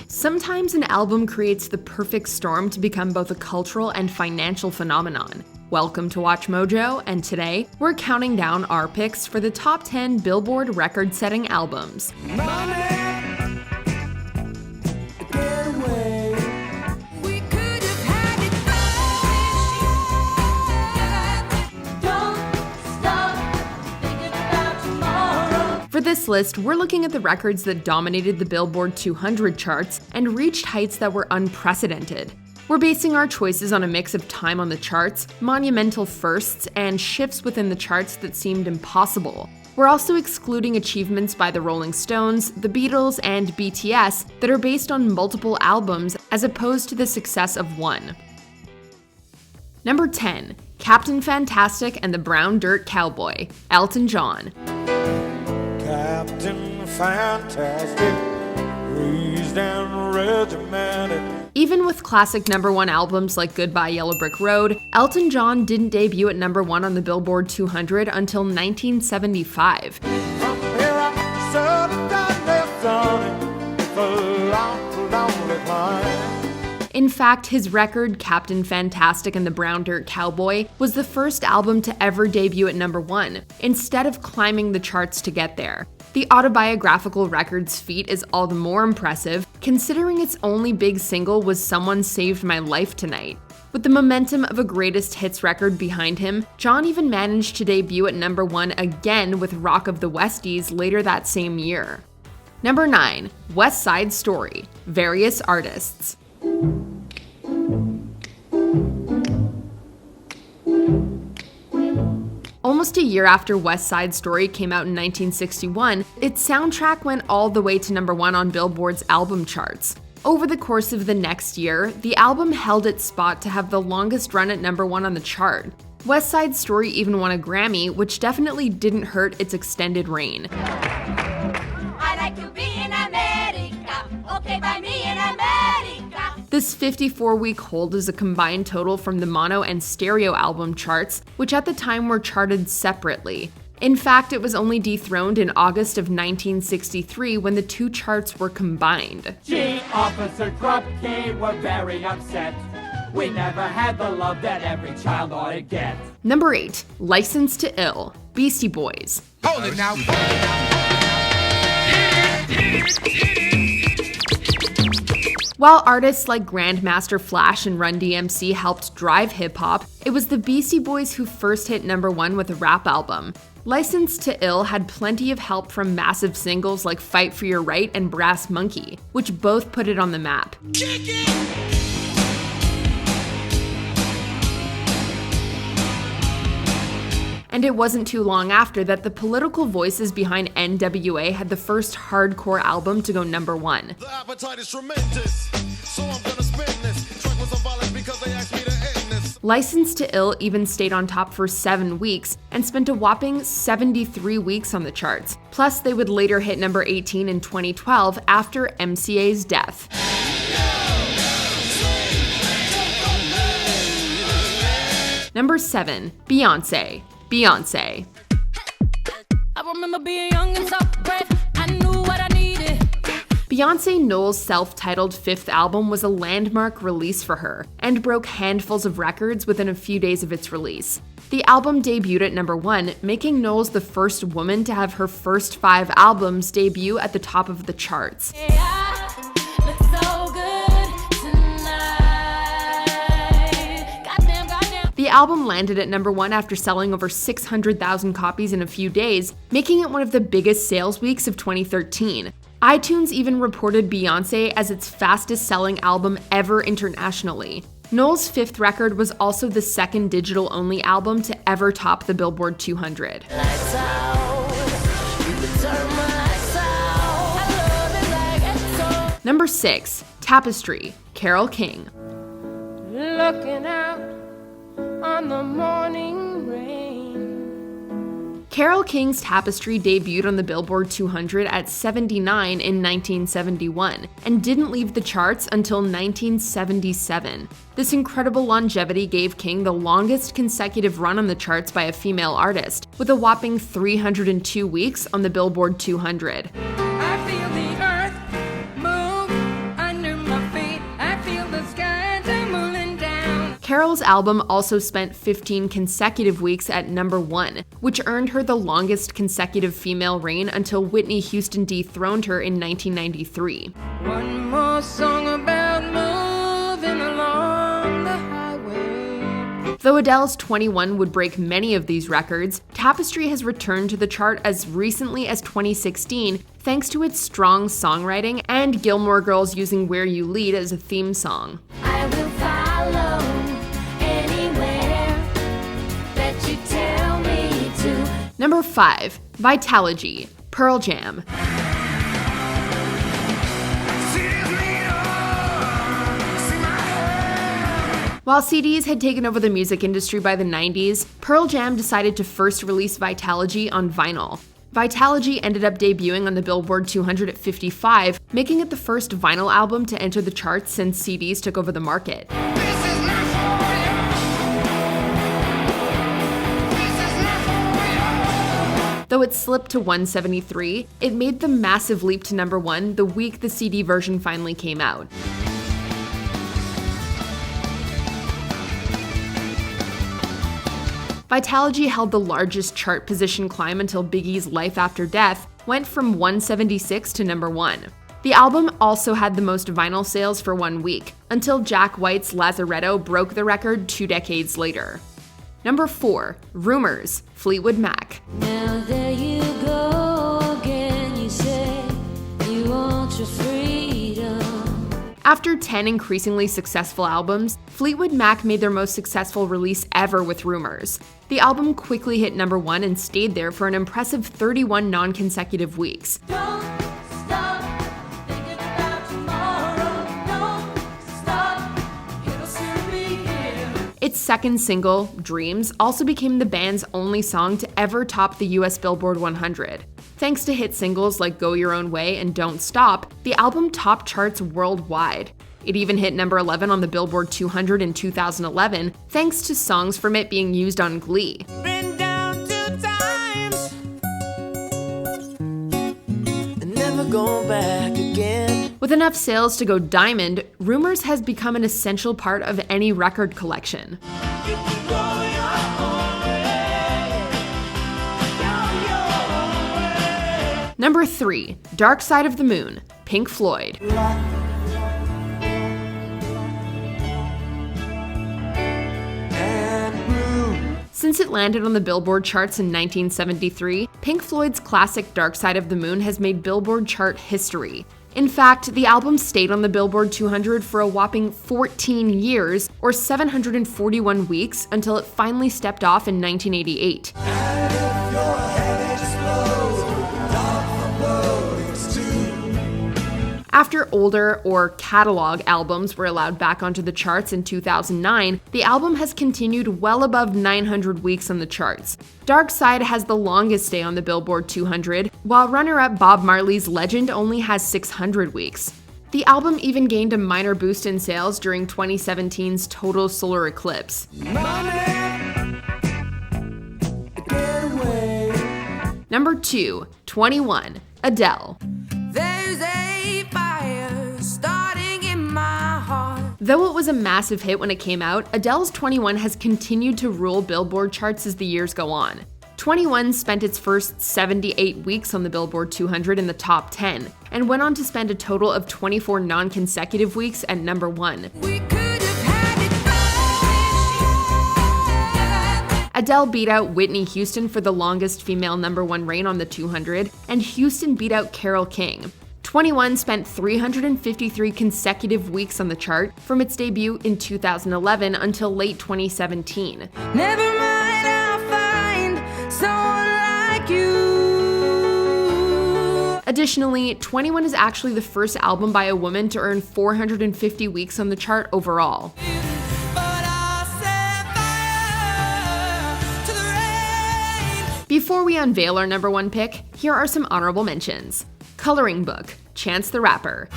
Sometimes an album creates the perfect storm to become both a cultural and financial phenomenon. Welcome to Watch Mojo, and today we're counting down our picks for the top 10 Billboard record-setting albums. For this list, we're looking at the records that dominated the Billboard 200 charts and reached heights that were unprecedented. We're basing our choices on a mix of time on the charts, monumental firsts, and shifts within the charts that seemed impossible. We're also excluding achievements by the Rolling Stones, the Beatles, and BTS that are based on multiple albums as opposed to the success of one. Number 10. Captain Fantastic and the Brown Dirt Cowboy, Elton John. Captain Fantastic, raised and regimented. Even with classic number one albums like Goodbye Yellow Brick Road, Elton John didn't debut at number one on the Billboard 200 until 1975. From here I saw the darkness on it, for long, lonely climb. In fact, his record, Captain Fantastic and the Brown Dirt Cowboy, was the first album to ever debut at number one, instead of climbing the charts to get there. The autobiographical record's feat is all the more impressive, considering its only big single was Someone Saved My Life Tonight. With the momentum of a greatest hits record behind him, John even managed to debut at number one again with Rock of the Westies later that same year. Number 9. West Side Story, Various Artists. Almost a year after West Side Story came out in 1961, its soundtrack went all the way to number one on Billboard's album charts. Over the course of the next year, the album held its spot to have the longest run at number one on the chart. West Side Story even won a Grammy, which definitely didn't hurt its extended reign. I like to be in America, okay by me in America. This 54-week hold is a combined total from the mono and stereo album charts, which at the time were charted separately. In fact, it was only dethroned in August of 1963 when the two charts were combined. Gee, Officer Krupke, we're very upset. We never had the love that every child ought to get. Number 8. License to Ill, Beastie Boys. Hold it now. While artists like Grandmaster Flash and Run DMC helped drive hip-hop, it was the Beastie Boys who first hit number one with a rap album. License to Ill had plenty of help from massive singles like Fight for Your Right and Brass Monkey, which both put it on the map. And it wasn't too long after that the political voices behind NWA had the first hardcore album to go number one. The appetite is tremendous, so I'm gonna spin this. Track was violent because they asked me to end this. License to Ill even stayed on top for 7 weeks and spent a whopping 73 weeks on the charts. Plus, they would later hit number 18 in 2012 after MCA's death. Number 7. Beyonce. Beyonce. I remember being young and so brave, I knew what I needed. Beyonce Knowles' self-titled fifth album was a landmark release for her, and broke handfuls of records within a few days of its release. The album debuted at number one, making Knowles the first woman to have her first 5 albums debut at the top of the charts. The album landed at number one after selling over 600,000 copies in a few days, making it one of the biggest sales weeks of 2013. iTunes even reported Beyonce as its fastest-selling album ever internationally. Knowles' fifth record was also the second digital-only album to ever top the Billboard 200. Number 6. Tapestry, Carole King. Looking out on the morning rain. Carole King's Tapestry debuted on the Billboard 200 at 79 in 1971 and didn't leave the charts until 1977. This incredible longevity gave King the longest consecutive run on the charts by a female artist, with a whopping 302 weeks on the Billboard 200. I feel the earth move under my feet. I feel the sky tumbling down. Carole's album also spent 15 consecutive weeks at number 1, which earned her the longest consecutive female reign until Whitney Houston dethroned her in 1993. One more song about moving along the highway. Though Adele's 21 would break many of these records, Tapestry has returned to the chart as recently as 2016 thanks to its strong songwriting and Gilmore Girls using Where You Lead as a theme song. I will follow anywhere that you tell me to. Number 5. Vitalogy, Pearl Jam. While CDs had taken over the music industry by the 90s, Pearl Jam decided to first release Vitalogy on vinyl. Vitalogy ended up debuting on the Billboard 200 at 55, making it the first vinyl album to enter the charts since CDs took over the market. Though it slipped to 173, it made the massive leap to number 1 the week the CD version finally came out. Vitalogy held the largest chart position climb until Biggie's Life After Death went from 176 to number 1. The album also had the most vinyl sales for 1 week, until Jack White's Lazaretto broke the record 2 decades later. Number 4. Rumors, Fleetwood Mac. Now there you go again, you say you want your freedom. After 10 increasingly successful albums, Fleetwood Mac made their most successful release ever with Rumors. The album quickly hit number 1 and stayed there for an impressive 31 non-consecutive weeks. Don't stop thinking about tomorrow. Don't stop, it'll soon be here. Its second single, Dreams, also became the band's only song to ever top the US Billboard 100. Thanks to hit singles like Go Your Own Way and Don't Stop, the album topped charts worldwide. It even hit number 11 on the Billboard 200 in 2011, thanks to songs from it being used on Glee. Been down 2 times and never go back again. With enough sales to go diamond, Rumors has become an essential part of any record collection. You can go your own way. Go your own way. Number 3. Dark Side of the Moon, Pink Floyd. Since it landed on the Billboard charts in 1973, Pink Floyd's classic Dark Side of the Moon has made Billboard chart history. In fact, the album stayed on the Billboard 200 for a whopping 14 years, or 741 weeks, until it finally stepped off in 1988. After older, or catalog albums were allowed back onto the charts in 2009, the album has continued well above 900 weeks on the charts. Dark Side has the longest stay on the Billboard 200, while runner-up Bob Marley's Legend only has 600 weeks. The album even gained a minor boost in sales during 2017's total solar eclipse. Number 2. 21. Adele. There's a fire starting in my heart. Though it was a massive hit when it came out, Adele's 21 has continued to rule Billboard charts as the years go on. 21 spent its first 78 weeks on the Billboard 200 in the top 10, and went on to spend a total of 24 non-consecutive weeks at number 1. We could have had it. Adele beat out Whitney Houston for the longest female number 1 reign on the 200, and Houston beat out Carole King. 21 spent 353 consecutive weeks on the chart from its debut in 2011 until late 2017. Never mind, I'll find someone like you. Additionally, 21 is actually the first album by a woman to earn 450 weeks on the chart overall. Before we unveil our number 1 pick, here are some honorable mentions. Coloring Book, Chance the Rapper.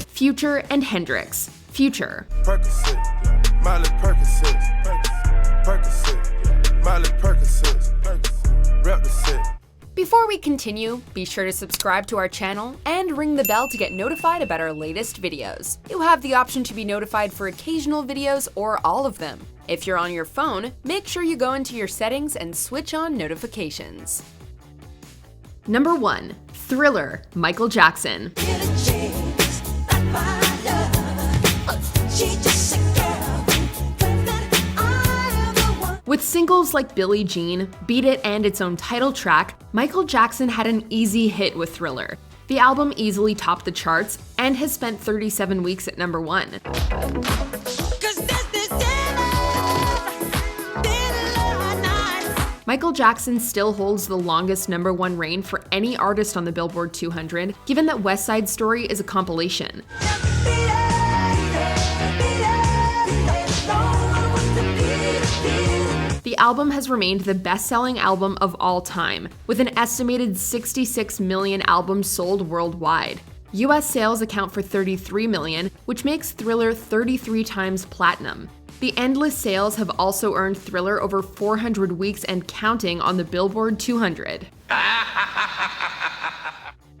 Future and Hendrix, Future. Percocet, Miley Percocet, Percocet, Miley Percocet, rep the set. Before we continue, be sure to subscribe to our channel and ring the bell to get notified about our latest videos. You have the option to be notified for occasional videos or all of them. If you're on your phone, make sure you go into your settings and switch on notifications. Number 1, Thriller, Michael Jackson. With singles like Billie Jean, Beat It, and its own title track, Michael Jackson had an easy hit with Thriller. The album easily topped the charts and has spent 37 weeks at number 1. Michael Jackson still holds the longest number 1 reign for any artist on the Billboard 200, given that West Side Story is a compilation. The album has remained the best-selling album of all time, with an estimated 66 million albums sold worldwide. US sales account for 33 million, which makes Thriller 33 times platinum. The endless sales have also earned Thriller over 400 weeks and counting on the Billboard 200.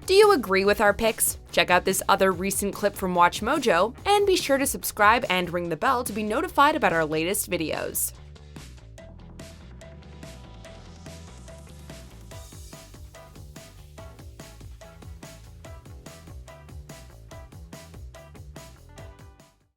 Do you agree with our picks? Check out this other recent clip from WatchMojo, and be sure to subscribe and ring the bell to be notified about our latest videos.